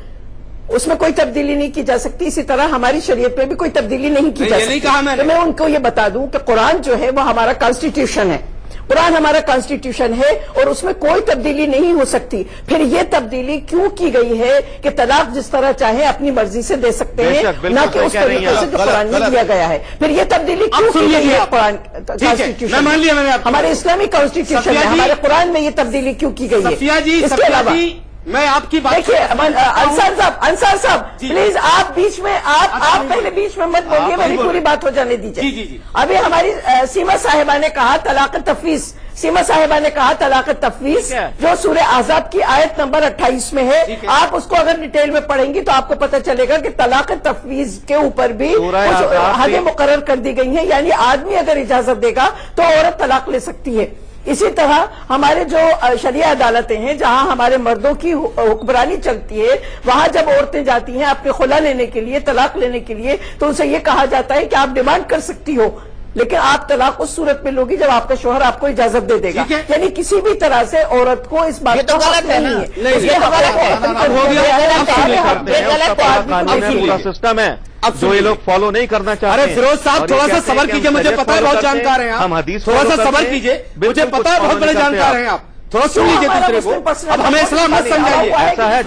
उसमें कोई तब्दीली नहीं की जा सकती, इसी तरह हमारी शरीयत में भी कोई तब्दीली नहीं की जा ये नहीं सकती। कहा मैंने। तो मैं उनको ये बता दूं कि कुरान जो है वो हमारा कॉन्स्टिट्यूशन है, कुरान हमारा कॉन्स्टिट्यूशन है और उसमें कोई तब्दीली नहीं हो सकती। फिर ये तब्दीली क्यों की गई है कि तलाक जिस तरह चाहे अपनी मर्जी से दे सकते हैं, बेशक, बिल्कुल ना कि सही उस कह रही हैं तरीके से आप। जो कुरान में दिया गया है। फिर ये तब्दीली क्यों सुन की गई लीजिए है आप। कुरान ठीक है, कॉन्स्टिट्यूशन मैं मान लिया मैंने आपकी हमारे बात। इस्लामी कॉन्स्टिट्यूशन सफिया है, जी- हमारे कुरान में ये तब्दीली क्यों की गई है? सफिया जी, इसके सफिया अलावा जी, मैं आपकी बात देखिए अंसार साहब जी। प्लीज आप बीच में आप अच्छा, पहले बीच में मत बोलिए, आप मेरी नहीं पूरी बोलिए। बात हो जाने दीजिए। जी, जी, जी। अभी हमारी सीमा साहिबा ने कहा तलाक तफवीज, सीमा साहिबा ने कहा तलाक तफवीज, ठीक है। जो सूर्य आजाद की आयत नंबर 28 में है। ठीक है। आप उसको अगर डिटेल में पढ़ेंगी तो आपको पता चलेगा कि तलाक तफवीज के ऊपर भी सूरह कुछ आजाद हदें भी- मुकर्रर कर दी गई हैं, यानी आदमी अगर इजाजत देगा तो औरत तलाक ले सकती है। इसी तरह हमारे जो शरिया अदालतें हैं, जहां हमारे मर्दों की हुक्मरानी चलती है, वहां जब औरतें जाती हैं अपने खुला लेने के लिए, तलाक लेने के लिए, तो उनसे ये कहा जाता है कि आप डिमांड कर सकती हो, लेकिन आप तलाक उस सूरत में लोगी जब आपका शोहर आपको इजाजत दे देगा। ठीक है। यानी किसी भी तरह से औरत को इस बात ये तो का हक गलत है ना। नहीं नहीं, इसलिए ये तो हमारे गलत है। वतन अब हो गया, पर अब हक सुनिए, है, करते ये हैं, गलत उसका है, पूरा आदमी कानून को है, नहीं पूरा है। सिस्टम है अब जो ये लोग फॉलो नहीं करना चाहते अरे हैं। फिरोज साहब, और ये थोड़ा सा कहते हैं सबर कि कीजिए, हम मुझे शरीयत पता है follow बहुत करते जानकार हैं आप। हम हदीस थोड़ा follow सा सबर करते हैं। कीजिए, मुझे बिल्कुल पता है कुछ बहुत follow बड़े नहीं करते जानकार आप। हैं आप। थोड़ा सुन क्यों लीजिए हमारा दूसरे मुस्लिम को। पर्सनल अब हमें इस्लाम मत समझाइए, ऐसा है,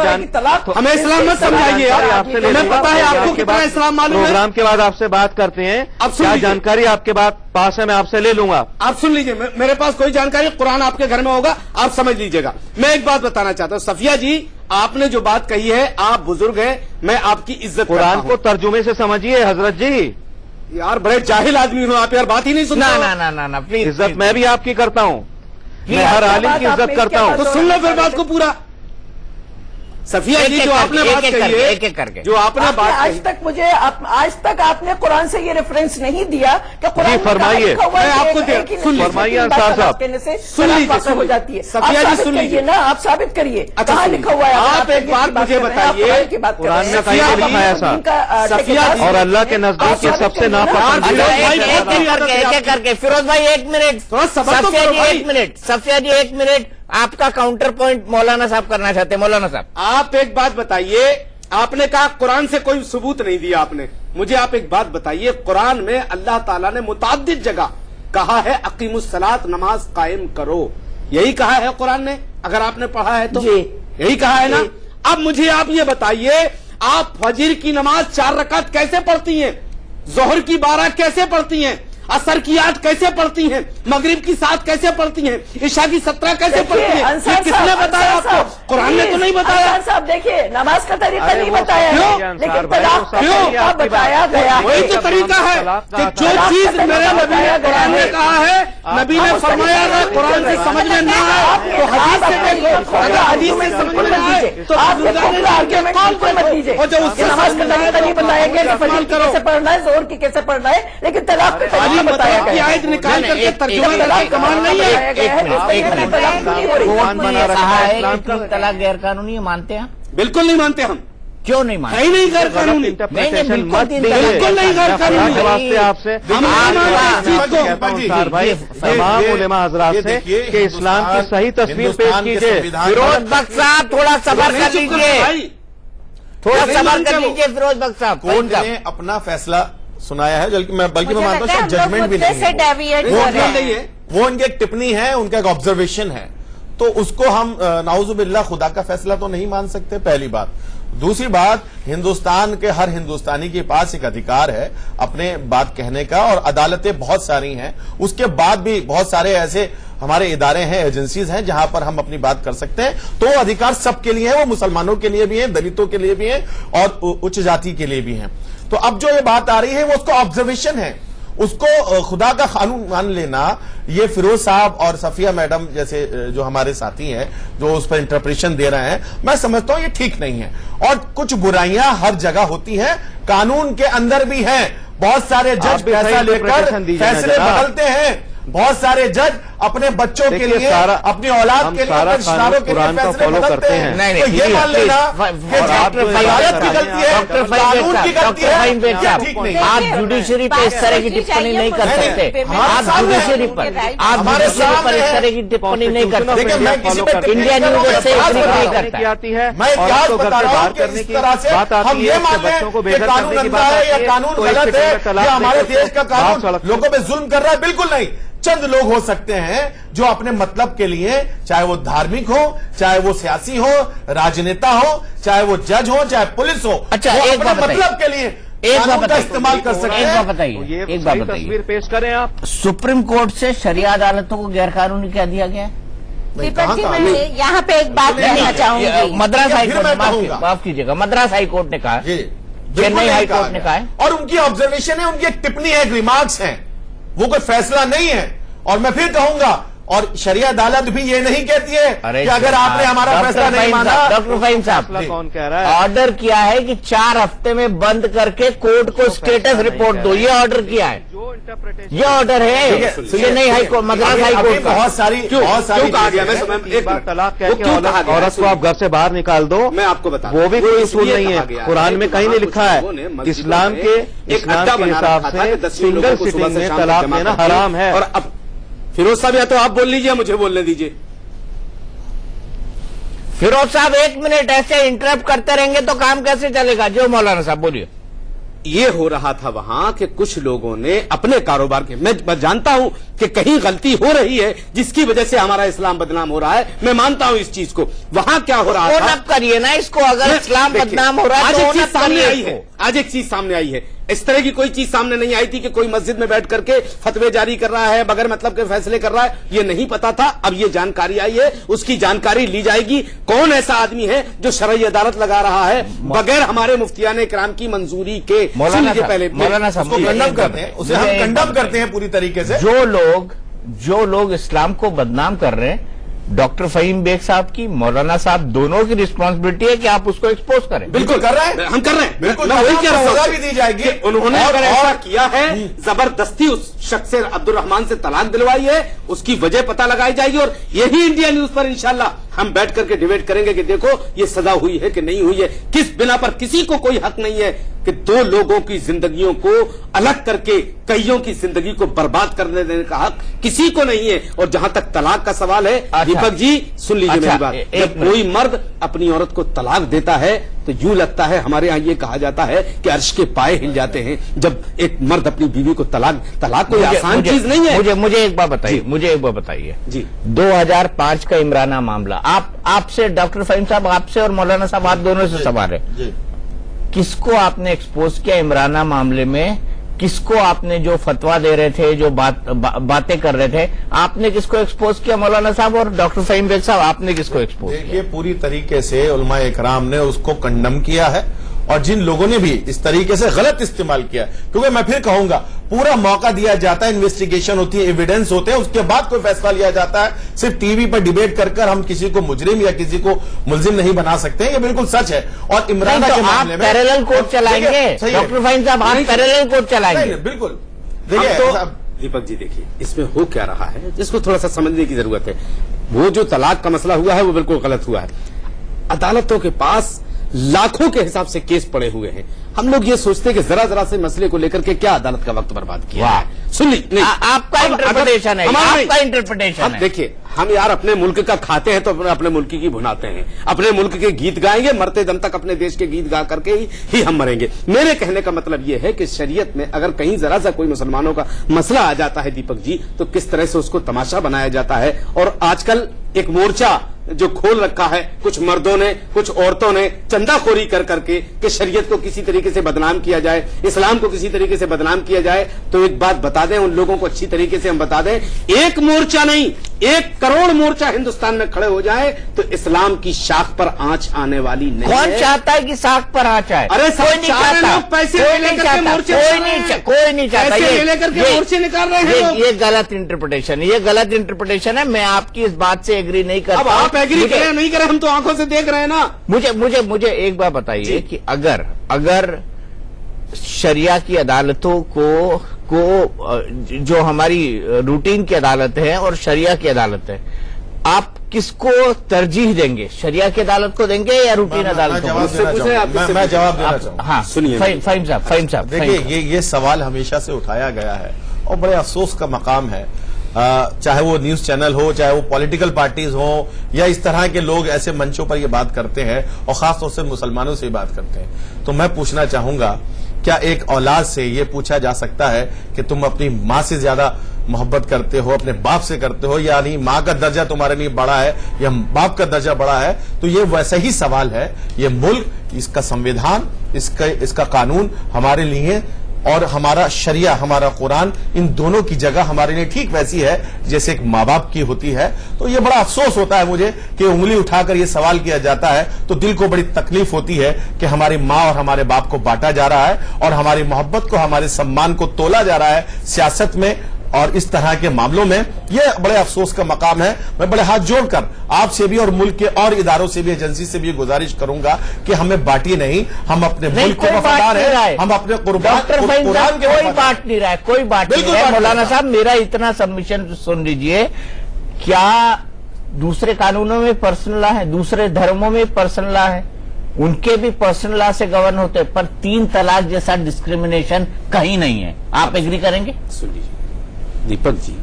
हमें इस्लाम मत समझाइए आप। आपसे ले हमें लूंगा। पता है आपको प्रोग्राम के कितना बाद- इस्लाम मालूम है। प्रोग्राम के बाद आपसे बात करते हैं। अब सुन क्या लीजिए। जानकारी आपके पास है, मैं आपसे ले लूंगा। आप सुन लीजिए, मेरे पास कोई जानकारी, कुरान आपके घर में होगा, आप समझ लीजिएगा। मैं एक बात बताना चाहता हूं, सफिया जी, आपने जो बात कही है, आप बुजुर्ग हैं, मैं आपकी इज्जत कुरान करता को हूं। तर्जुमे से समझिए हजरत जी। यार बड़े जाहिल आदमी हो आप, यार बात ही नहीं सुनते हो। ना प्लीज, इज्जत मैं भी आपकी करता हूँ, मैं ये हर क्या आलिम बात की आपने इज्जत करता क्या हूँ। बात तो सुन लो फिर बात को पूरा। सफिया जी जो आपने बात कही है, एक एक करके जो आपने बात आज कही, तक मुझे आज तक आपने कुरान से ये रेफरेंस नहीं दिया कि कुरान में फरमाइए। कहाँ लिखा हुआ है मैं आपको कि एक ही सुन नस्ल फरमाइए की अंसार बात साहब। कहने से सुन तलाक लीजिए, वाक़ई सुन हो लीजिए। जाती है। सफिया आप जी, साबित सुन करिए लीजिए। ना, आप साबित करिए अच्छा, कहाँ सुन लिखा हुआ है। अगर आप एक ये बात बात मुझे कर रहे हैं, आप बताइए, कुरान की बात कर रहे कुरान हैं। में कहीं सफिया लिखा है ऐसा? सफिया जी, और अल्लाह के नजदीक ये सबसे नापसंद अच्छा, फिरोज भाई, एक बहुत बड़ी आदत है एक आपकी। एक करके फिरोज भाई एक मिनट, थोड़ा सब्र तो सफिया करो जी भाई। एक मिनट, सफिया जी एक मिनट, आपका काउंटर पॉइंट मौलाना साहब करना चाहते हैं। मौलाना साहब, आप एक बात बताइए, आपने कहा कुरान से कोई सबूत नहीं दिया आपने, मुझे आप एक बात बताइए, कुरान में अल्लाह ताला ने मुताद्दिद जगह कहा है अकीमुस्सलात, नमाज कायम करो, यही कहा है कुरान ने, अगर आपने पढ़ा है तो जी। यही कहा है ना। अब मुझे आप ये बताइए, आप फजर की नमाज 4 रकात कैसे पढ़ती हैं, जोहर की 12 कैसे पढ़ती हैं, असर की 8 कैसे पढ़ती हैं, मगरिब की 7 कैसे पढ़ती हैं, इशा की 17 कैसे पढ़ती हैं, ये किसने बताया आपको? कुरान ने तो नहीं बताया। अंसार साहब देखिए, नमाज का तरीका अरे नहीं वो बताया क्यों? है, लेकिन अंसार भाई, तलाक वो का क्यों? तरीका आपकी बताया बात- गया वही है। तो तरीका है कि जो तलाक चीज का मेरे तरीका नबी ने बताया कुरान गया में है। कहा है, नबी ने फरमाया अगर कुरान से समझ में ना आए तो हदीस से देखो, अगर हदीस से समझ में ना आए तो आप ये खोखला आर्ग्यूमेंट बिल्कुल मत दीजिए। और जो उससे ये नमाज का समझ में आए तरीका नहीं तो बताया गया कि इस्तेमाल फजर की करो। कैसे पढ़ना है, जोहर की कैसे पढ़ना है, लेकिन तलाक का खाली तरीका बताया मतलब की गया है। आयत निकाल नहीं, करके एक- तर्जुमा एक- करके कमाल नहीं है। बताया गया है, एक इसलिए मिनट, ये तलाक नहीं हो रही। कुरान बना रखा कहा है है इस्लाम कि तीन तलाक गैर कानूनी है, मानते हैं? बिल्कुल नहीं मानते हम, क्यों नहीं है मानते? ही नहीं गैर कानूनी, इंटरप्रिटेशन बिल्कुल मत तीन दीजिए। बिल्कुल नहीं गैर मैं कानूनी। खुदा के वास्ते आपसे हम नहीं मानते इस चीज को। कहता हूं अंसार भाई, तमाम उलेमा हजरात ये से देखिए, कि इस्लाम की सही तस्वीर पेश हिंदुस्तान के कीजिए। संविधान फिरोज बख्श साहब थोड़ा सबर कर चुप करो लीजिए, भाई। थोड़ा नहीं सबर मानते कर वो। लीजिए फिरोज बख्श साहब। कोर्ट ने अपना फैसला सुनाया है, बल्कि मैं मुझे मानता लगता है हूँ हम लोग जजमेंट भी मुद्दे नहीं से है डेविएट वो कर रहे उनका- नहीं है। वो उनकी एक टिप्पणी है, उनका एक ऑब्जर्वेशन है, तो उसको हम नाउजुबिल्लाह खुदा का फैसला तो नहीं मान सकते, पहली बात। दूसरी बात, हिंदुस्तान के हर हिंदुस्तानी के पास एक अधिकार है अपने बात कहने का, और अदालतें बहुत सारी हैं, उसके बाद भी बहुत सारे ऐसे हमारे इदारे हैं, एजेंसीज हैं जहां पर हम अपनी बात कर सकते हैं। तो वो अधिकार सबके लिए है, वो मुसलमानों के लिए भी है, दलितों के लिए भी है, और उच्च जाति के लिए भी है। तो अब जो ये बात आ रही है वो उसको ऑब्जर्वेशन है, उसको खुदा का कानून मान लेना, ये फिरोज साहब और सफिया मैडम जैसे जो हमारे साथी हैं जो उस पर इंटरप्रिटेशन दे रहे हैं, मैं समझता हूं ये ठीक नहीं है। और कुछ बुराइयां हर जगह होती हैं, कानून के अंदर भी हैं। बहुत सारे आप जज भी सही पैसा लेकर interpretation दीजिए ना फैसले जनाब। बदलते हैं, बहुत सारे जज अपने बच्चों के देखिए, लिए, सारा- अपनी औलाद हम के लिए, सारा अपने रिश्तेदारों के लिए कुरान का फैसले follow बदलते करते हैं। हैं। नहीं, तो नहीं, ये मान लेना प्लीज, कि और आप जो तो अदालत की गलती है, डॉक्टर कानून की गलती है, फाइन बेग ये साहब, ठीक नहीं। आप देखिए, जुडिशरी पे इस तरह की बात टिप्पणी नहीं कर सोचिए सकते। चाहिए, आप सामने है, जुडिशरी पर आप हमारे जुडिशरी पर सामने इस है। तरह की टिप्पणी नहीं कर Constitution of देखिए, सकते। मैं India किसी follow पे करते हैं। इंडिया न्यूज मैं से इतिहास एग्री बता नहीं रहा हूं। करता। की आती है मैं और इतिहास आपको घर बता से रहा बाहर हूं कि करने इस की तरह से बात हम आती ये है, मान उसके बच्चों को लें कि बेघर कानून करने की अंधा बात है या आती है, कानून तो इस गलत स्थिति है में तलाक या हमारे देकर देश का बाहर कानून सड़क पे- लोगों पे जुल्म कर रहा है, बिल्कुल नहीं। चंद लोग हो सकते हैं जो अपने मतलब के लिए, चाहे वो धार्मिक हो, चाहे वो सियासी हो, राजनेता हो, चाहे वो जज हो, चाहे पुलिस हो, अच्छा, वो एक अपने बात बताइए। मतलब के लिए एक बात कानून का बताइए। इस्तेमाल कर सकते एक बात हैं। तो बताइए, ये एक बात सही बताइए। तस्वीर पेश करें आप। सुप्रीम कोर्ट से शरिया अदालतों को गैर कानूनी क्या दिया गया है? नहीं, दीपक जी, कहाँ- मैं यहाँ पे एक बात कहना चाहूंगी। मद्रास हाई फिर कोर्ट मैं ने कहूंगा। माफ कीजिएगा, मद्रास हाई कोर्ट ने कहा, जी, चेन्नई बिल्कुल हाई नहीं कहा कोर्ट ने गया। कहा है। और उनकी ऑब्जर्वेशन है, उनकी एक टिप्पणी है, एक रिमार्क्स है, वो कोई फैसला नहीं है। और मैं फिर कहूंगा, और शरिया अदालत भी ये नहीं कहती है कि अगर आपने हमारा फैसला नहीं माना। डॉक्टर फाहिम साहब, फैसला कौन कह रहा है? ऑर्डर किया है कि 4 हफ्ते में बंद करके कोर्ट को स्टेटस रिपोर्ट दो, ये ऑर्डर किया है, जो इंटरप्रिटेशन ये ऑर्डर है Chennai high court, Madras high अभी कोर्ट का। बहुत सारी क्यों कहा गया? चीजें हैं। एक बार तलाक कह वो के क्यों कहा गया? औरत को आप घर से बाहर निकाल दो, मैं आपको बता वो भी कोई उसूल नहीं कहा है। गया कुरान में कि कहीं नहीं वहाँ लिखा कुछ लोगों ने है मस्जिदों इस्लाम में के एक इस्लाम अड्डा के बना हिसाब रखा था कि से 10 लोगों सिंगल को सुबह सिटिंग से में शाम तक तलाक जमा देना कर दिया। हराम है। और अब फिरोज साहब या तो आप बोल लीजिए, मुझे बोलने दीजिए। फिरोज साहब 1 मिनट ऐसे इंटरप्ट करते रहेंगे तो काम कैसे चलेगा? जो मौलाना साहब बोलिए। ये हो रहा था वहां कि कुछ लोगों ने अपने कारोबार के, मैं जानता हूं कि कहीं गलती हो रही है जिसकी वजह से हमारा इस्लाम बदनाम हो रहा है, मैं मानता हूं इस चीज को। वहां क्या हो रहा ओन था? अप करिए ना इसको, अगर इस्लाम देखिए, बदनाम हो रहा है आज तो एक ओन चीज अप सामने करिए आई है, इसको। आज एक चीज सामने आई है। इस तरह की कोई चीज सामने नहीं आई थी कि कोई मस्जिद में बैठ करके फतवे जारी कर रहा है, बगैर मतलब के फैसले कर रहा है, ये नहीं पता था। अब ये जानकारी आई है, उसकी जानकारी ली जाएगी। कौन ऐसा आदमी है जो शरई अदालत लगा रहा है बगैर हमारे मुफ्तियाने इकराम की मंजूरी के? सुन मौलाना लीजिए साहब, पहले मौलाना साहब, उसको कंडम करते हैं, उसे हम कंडम करते हैं पूरी तरीके से। जो लोग इस्लाम को बदनाम कर रहे हैं, डॉक्टर फहीम बेग साहब की, मौलाना साहब दोनों की रिस्पॉन्सिबिलिटी है कि आप उसको एक्सपोज करें। बिल्कुल कर रहे हैं, हम कर रहे हैं, बिल्कुल, मैं वही कह रहा हूं, सजा भी दी जाएगी। कि उन्होंने अगर ऐसा किया है, जबरदस्ती उस शख्स से अब्दुल रहमान से तलाक दिलवाई है, उसकी वजह पता लगाई जाएगी और यही इंडिया न्यूज पर इंशाल्लाह हम बैठ करके डिबेट करेंगे कि देखो ये सजा हुई है कि नहीं हुई है। किस बिना पर किसी को कोई हक नहीं है कि दो लोगों की जिंदगियों को अलग करके कईयों की जिंदगी को बर्बाद करने देने का हक किसी को नहीं है। और जहां तक तलाक का सवाल है, दीपक जी सुन लीजिए मेरी बात, जब कोई मर्द अपनी औरत को तलाक देता है तो यूं लगता है, हमारे यहाँ ये कहा जाता है कि अर्श के पाए हिल जाते हैं जब एक मर्द अपनी बीवी को तलाक कोई आसान चीज नहीं है। मुझे एक बात बताइए जी, 2005 का इमराना मामला, आपसे डॉक्टर फहीम साहब, आपसे और मौलाना साहब, आप दोनों से सवाल है, किसको आपने एक्सपोज किया इमराना मामले में? किसको आपने जो फतवा दे रहे थे, जो बातें कर रहे थे, आपने किसको एक्सपोज किया? मौलाना साहब और डॉक्टर फहीम बेग साहब, आपने किसको एक्सपोज किया? देखिए, पूरी तरीके से उलमा इकराम ने उसको कंडम किया है और जिन लोगों ने भी इस तरीके से गलत इस्तेमाल किया, क्योंकि मैं फिर कहूंगा पूरा मौका दिया जाता है, इन्वेस्टिगेशन होती है, एविडेंस होते हैं, उसके बाद कोई फैसला लिया जाता है। सिर्फ टीवी पर डिबेट कर हम किसी को मुजरिम या किसी को मुलजिम नहीं बना सकते हैं, ये बिल्कुल सच है। और इमरान के मामले में पैरेलल कोर्ट चलाएंगे डॉक्टर फहीम साहब, आप पैरेलल कोर्ट चलाएंगे? बिल्कुल। देखिए दीपक जी, देखिए इसमें हो क्या रहा है जिसको थोड़ा सा समझने की जरूरत है। वो जो तलाक का मसला हुआ है वो बिल्कुल गलत हुआ है। अदालतों के पास लाखों के हिसाब से केस पड़े हुए हैं। हम लोग ये सोचते हैं कि जरा से मसले को लेकर के क्या अदालत का वक्त बर्बाद किया है। सुन ली नहीं, आपका इंटरप्रिटेशन है, आपका इंटरप्रिटेशन है। देखिए, हम यार अपने मुल्क का खाते हैं तो अपने मुल्क की भुनाते हैं, अपने मुल्क के गीत गाएंगे, मरते दम तक अपने देश के गीत गा करके ही हम मरेंगे। मेरे कहने का मतलब यह है कि शरीयत में अगर कहीं जरा सा कोई मुसलमानों का मसला आ जाता है दीपक जी, तो किस तरह से उसको तमाशा बनाया जाता है। और आजकल एक मोर्चा जो खोल रखा है कुछ मर्दों ने, कुछ औरतों ने, चंदाखोरी कर करके कि शरीयत को किसी तरीके से बदनाम किया जाए, इस्लाम को किसी तरीके से बदनाम किया जाए। तो एक बात बता दें उन लोगों को, अच्छी तरीके से हम बता दें, एक मोर्चा नहीं 1 करोड़ मोर्चा हिंदुस्तान में खड़े हो जाए तो इस्लाम की शाख पर आंच आने वाली नहीं है। कौन चाहता है कि शाख पर आंच आए? अरे कोई नहीं चाहता, लोग पैसे लेकर के मोर्चे, कोई नहीं चाहता, पैसे लेकर के मोर्चे निकाल रहे हैं। ये गलत इंटरप्रिटेशन है। मैं आपकी इस बात से एग्री नहीं करता। अब आप एग्री करें नहीं करें, हम तो आंखों से देख रहे हैं ना। मुझे एक बात बताइए कि अगर शरिया की अदालतों को जो हमारी रूटीन की अदालत है और शरिया की अदालत है, आप किसको तरजीह देंगे? शरिया की अदालत को देंगे या रूटीन अदालत को? मैं जवाब देना चाहूंगा। हाँ सुनिए फहीम साहब, देखिए ये सवाल हमेशा से उठाया गया है और बड़े अफसोस का मकाम है, चाहे वो न्यूज चैनल हो, चाहे वो पॉलिटिकल पार्टीज हो, या इस तरह के लोग ऐसे मंचों पर ये बात करते हैं और खासतौर से मुसलमानों से बात करते हैं। तो मैं पूछना चाहूंगा, क्या एक औलाद से ये पूछा जा सकता है कि तुम अपनी माँ से ज्यादा मोहब्बत करते हो, अपने बाप से करते हो, यानी माँ का दर्जा तुम्हारे लिए बड़ा है या बाप का दर्जा बड़ा है? तो ये वैसा ही सवाल है। ये मुल्क, इसका संविधान, इसका कानून हमारे लिए और हमारा शरिया, हमारा कुरान, इन दोनों की जगह हमारे लिए ठीक वैसी है जैसे एक माँ बाप की होती है। तो ये बड़ा अफसोस होता है मुझे कि उंगली उठाकर ये सवाल किया जाता है तो दिल को बड़ी तकलीफ होती है कि हमारी माँ और हमारे बाप को बांटा जा रहा है और हमारी मोहब्बत को, हमारे सम्मान को तोला जा रहा है सियासत में और इस तरह के मामलों में। ये बड़े अफसोस का मकाम है। मैं बड़े हाथ जोड़कर आपसे भी और मुल्क के और इदारों से भी, एजेंसी से भी गुजारिश करूंगा कि हमें बांटिए नहीं, हम अपने मुल्क के वफादार हैं, हम अपने कुरान के कोई बांट नहीं रहा है, कोई बांट नहीं रहा है। मौलाना साहब, मेरा इतना सबमिशन सुन लीजिए, क्या दूसरे कानूनों में पर्सनल लॉ है, दूसरे धर्मों में पर्सनल लॉ है, उनके भी पर्सनल लॉ से गवर्न होते हैं, पर 3 तलाक जैसा डिस्क्रिमिनेशन कहीं नहीं है। आप एग्री करेंगे? सुन लीजिए दीपक जी,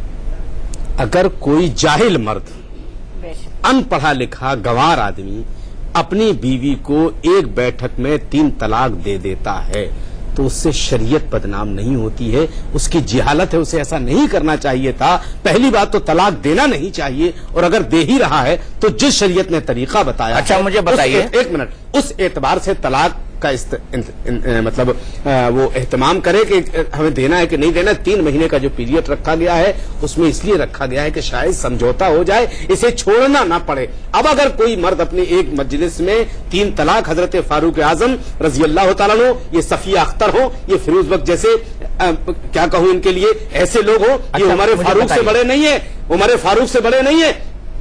अगर कोई जाहिल मर्द, अनपढ़ा लिखा गंवार आदमी अपनी बीवी को एक बैठक में 3 तलाक दे देता है तो उससे शरीयत बदनाम नहीं होती है, उसकी जिहालत है, उसे ऐसा नहीं करना चाहिए था। पहली बात तो तलाक देना नहीं चाहिए, और अगर दे ही रहा है तो जिस शरीयत ने तरीका बताया, अच्छा मुझे बताइए, एक मिनट, उस एतबार से तलाक का मतलब वो एहतमाम करे कि हमें देना है कि नहीं देना। 3 महीने का जो पीरियड रखा गया है उसमें इसलिए रखा गया है कि शायद समझौता हो जाए, इसे छोड़ना ना पड़े। अब अगर कोई मर्द अपने एक मजलिस में 3 तलाक, हजरत फारूक आजम रजी अल्लाह तआला अन्हु, ये सफिया अख्तर हो, ये फिरोज बख्श जैसे क्या कहूं इनके लिए, ऐसे लोग हो, ये उमर फारूक से बड़े नहीं है, उमर फारूक से बड़े नहीं है,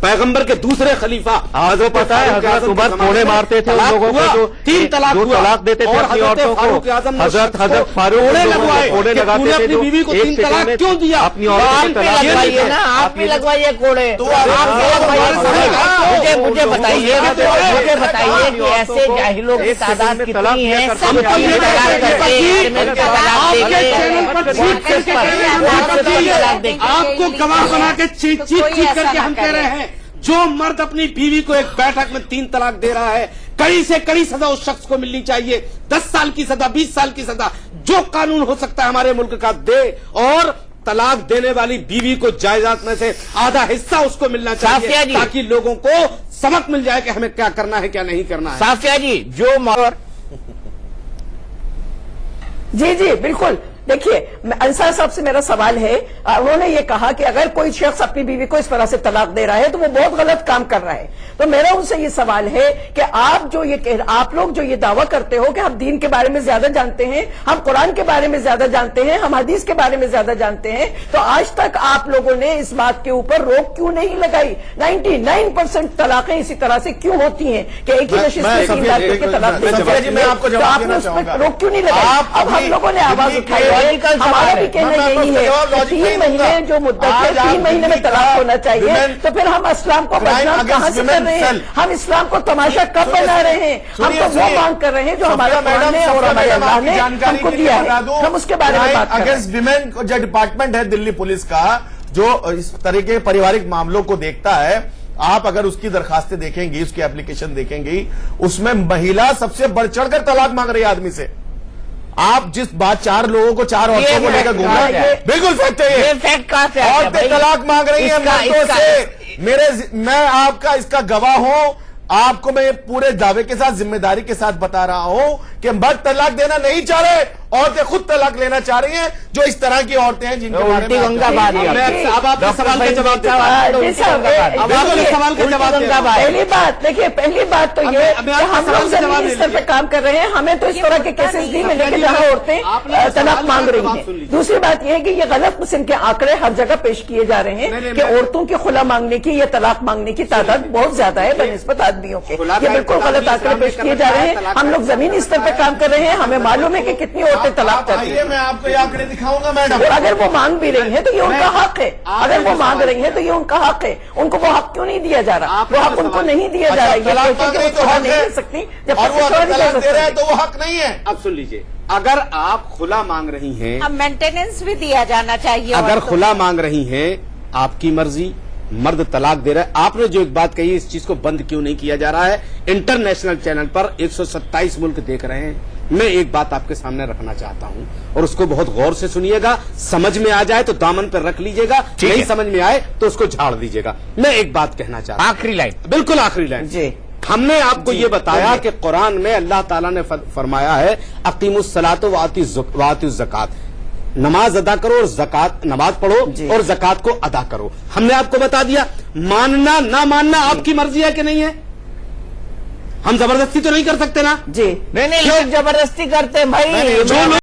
पैगंबर के दूसरे खलीफा आपको पता है हजरत उमर कोड़े मारते थे उन लोगों को जो 3 तलाक जो हुआ तलाक देते थे और अपनी हजरत औरतों फारूक को। आजम ने हजरत शख्स को फारूक कोड़े लोगों को लगवाए कोड़े कि लगाते तूने थे अपनी जो बीवी को एक 3 सेकंड तलाक में क्यों दिया? अपनी औरतों आप को पे तलाक लगवाइए ना, आप पे लगवाइए कोड़े। मुझे बताइए कि ऐसे जाहिलों की तादाद कितनी है? आपको गवाह बना के चीख करके हम कह रहे हैं, जो मर्द अपनी बीवी को एक बैठक में 3 तलाक दे रहा है, कड़ी से कड़ी सजा उस शख्स को मिलनी चाहिए। 10 साल की सजा, 20 साल की सजा, जो कानून हो सकता है हमारे मुल्क का दे, और तलाक देने वाली बीवी को जायदाद में से आधा हिस्सा उसको मिलना चाहिए, ताकि लोगों को सबक मिल जाए कि हमें क्या करना है क्या नहीं करना है। साफिया जी, जो जी जी बिल्कुल। देखिए, अंसार साहब से मेरा सवाल है, उन्होंने ये कहा कि अगर कोई शख्स अपनी बीवी को इस तरह से तलाक दे रहा है तो वो बहुत गलत काम कर रहा है। तो मेरा उनसे ये सवाल है कि आप लोग जो ये दावा करते हो कि हम दीन के बारे में ज्यादा जानते हैं, हम कुरान के बारे में ज्यादा जानते हैं, हम हदीस के बारे में ज्यादा जानते हैं, तो आज तक आप लोगों ने इस बात के ऊपर रोक क्यों नहीं लगाई? 99% तलाकें इसी तरह से क्यों होती हैं कि एक ही नशिस्त में 3 लाख के तलाक दे सफिया जी, मैं आपको तो जवाब आपने देना उस पर चाहूंगा। रोक क्यों नहीं लगाई? अब हम लोगों ने आवाज उठाई, हमारा भी कहना यही है कि 3 महीने जो मुद्दत है, 3 महीने में तलाक होना चाहिए। तो फिर हम इस्लाम को बदनाम कहां से कर रहे हैं? हम इस्लाम को तमाशा कब बना रहे हैं? हम तो वो मांग कर रहे हैं जो हमारे कुरान ने और हमारे अल्लाह ने हमको दिया है, हम उसके बारे में बात कर रहे हैं। अगेंस्ट विमेन जो डिपार्टमेंट है दिल्ली पुलिस का, जो इस तरह के पारिवारिक मामलों को देखता है, आप अगर उसकी दरखास्तें देखेंगी, उसकी एप्लीकेशन देखेंगी, उसमें महिला सबसे बढ़ चढ़कर तलाक मांग रही है आदमी से। आप जिस बात 4 लोगों को 4 औरतों को लेकर घूम रहे हैं, बिल्कुल फैक्ट है ये फैक्ट कहां से आया? औरतें तलाक मांग रही हैं मर्दों से। मैं आपका इसका गवाह हूं। आपको मैं पूरे दावे के साथ, जिम्मेदारी के साथ बता रहा हूं कि मर्द तलाक देना नहीं चाह रहे, औरतें खुद तलाक लेना चाह रही हैं, जो इस तरह की औरतें हैं जिनके बारे में गंगा बात है। अब आपके सवाल का जवाब देता हूं। सवाल का जवाब पहली बात तो ये कि हम लोग जमीनी स्तर पे काम कर रहे हैं, हमें तो इस तरह के केसेस नहीं मिले कि जहां औरतें तलाक मांग रही हैं। दूसरी बात यह है कि ये गलत किस्म के आंकड़े हर जगह पेश किए जा रहे हैं कि औरतों की खुला मांगने की या तलाक मांगने की तादाद बहुत ज्यादा है बनिस्बत आदमियों के। ये बिल्कुल गलत आंकड़े पेश किए जा रहे हैं। हम लोग जमीनी स्तर पे काम कर रहे हैं, हमें मालूम है कि कितनी औरतें तलाक कर रही हैं। मैं आपको ये आंकड़े दिखाऊंगा मैडम। और अगर वो मांग भी रही है तो ये उनका हक है, अगर वो मांग रही है तो ये उनका हक है। उनको वो हक क्यों नहीं दिया जा रहा? वो हक उनको नहीं दिया जा रहा है, नहीं दे सकती जब और वो तलाक दे रहे हैं तो वो हक नहीं है। अब सुन लीजिए, अगर आप खुला मांग रही हैं, अब मेंटेनेंस भी दिया जाना चाहिए। अगर खुला मांग रही हैं, आपकी मर्जी, मर्द तलाक दे रहा है। आपने जो एक बात कही, इस चीज को बंद क्यों नहीं किया जा रहा है? इंटरनेशनल चैनल पर 127 मुल्क देख रहे हैं। मैं एक बात आपके सामने रखना चाहता हूं और उसको बहुत गौर से सुनिएगा। समझ में आ जाए तो दामन पर रख लीजिएगा, नहीं समझ में आए तो उसको झाड़ दीजिएगा। मैं एक बात कहना चाहता हूं, आखिरी लाइन, बिल्कुल आखिरी लाइन जी। हमने आपको ये बताया कि कुरान में अल्लाह ताला ने फरमाया है, अकीमुस सलातो व आतियुज ज़कात, नमाज अदा करो और ज़कात, नमाज पढ़ो और ज़कात को अदा करो। हमने आपको बता दिया। मानना ना मानना आपकी मर्जी है कि नहीं है? हम जबरदस्ती तो नहीं कर सकते ना? जी नहीं लोग जबरदस्ती करते हैं भाई। जो